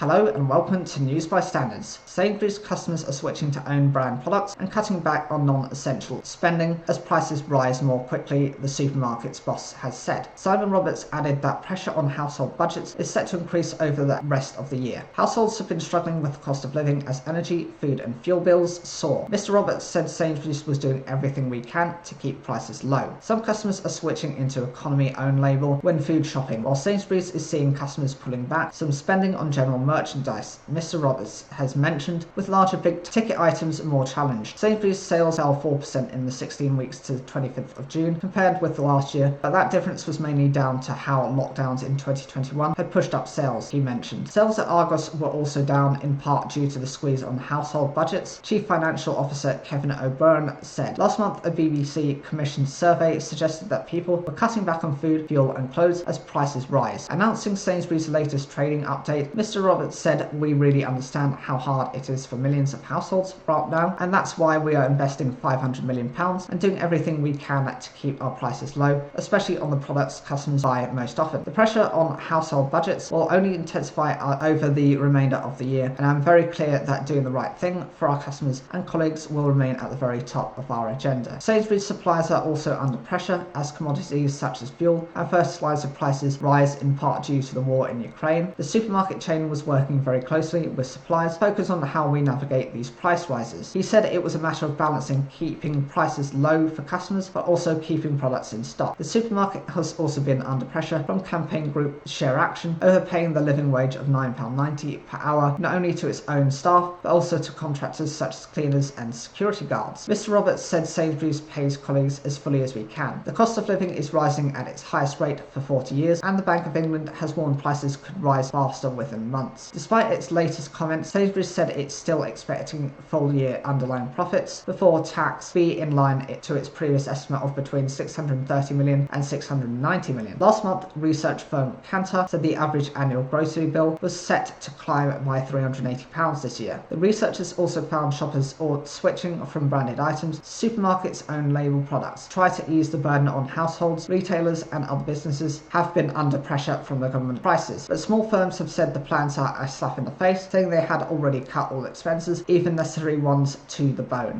Hello and welcome to News by Standards. Sainsburys customers are switching to own brand products and cutting back on non-essential spending as prices rise more quickly, the supermarket's boss has said. Simon Roberts added that pressure on household budgets is set to increase over the rest of the year. Households have been struggling with the cost of living as energy, food and fuel bills soar. Mr. Roberts said Sainsburys was doing everything we can to keep prices low. Some customers are switching into economy-owned label when food shopping, while Sainsburys is seeing customers pulling back some spending on general merchandise, Mr. Roberts has mentioned, with larger big-ticket items more challenged. Sainsbury's sales fell 4% in the 16 weeks to the 25th of June compared with last year, but that difference was mainly down to how lockdowns in 2021 had pushed up sales, he mentioned. Sales at Argos were also down in part due to the squeeze on household budgets, Chief Financial Officer Kevin O'Byrne said. Last month, a BBC commissioned survey suggested that people were cutting back on food, fuel and clothes as prices rise. Announcing Sainsbury's latest trading update, Mr. Roberts said, "We really understand how hard it is for millions of households right now, and that's why we are investing £500 million and doing everything we can to keep our prices low, especially on the products customers buy most often. The pressure on household budgets will only intensify over the remainder of the year, and I'm very clear that doing the right thing for our customers and colleagues will remain at the very top of our agenda." Sainsbury's suppliers are also under pressure as commodities such as fuel and fertilizer prices rise in part due to the war in Ukraine. The supermarket chain was working very closely with suppliers, focused on how we navigate these price rises. He said it was a matter of balancing keeping prices low for customers but also keeping products in stock. The supermarket has also been under pressure from campaign group Share Action, overpaying the living wage of £9.90 per hour not only to its own staff but also to contractors such as cleaners and security guards. Mr. Roberts said Sainsbury's pays colleagues as fully as we can. The cost of living is rising at its highest rate for 40 years, and the Bank of England has warned prices could rise faster within months. Despite its latest comments, Sainsbury's said it's still expecting full-year underlying profits before tax be in line to its previous estimate of between £630 million and £690 million. Last month, research firm Kantar said the average annual grocery bill was set to climb by £380 this year. The researchers also found shoppers are switching from branded items to supermarkets' own label products. To try to ease the burden on households, retailers and other businesses have been under pressure from the government prices, but small firms have said the plans are a slap in the face, saying they had already cut all expenses, even necessary ones, to the bone.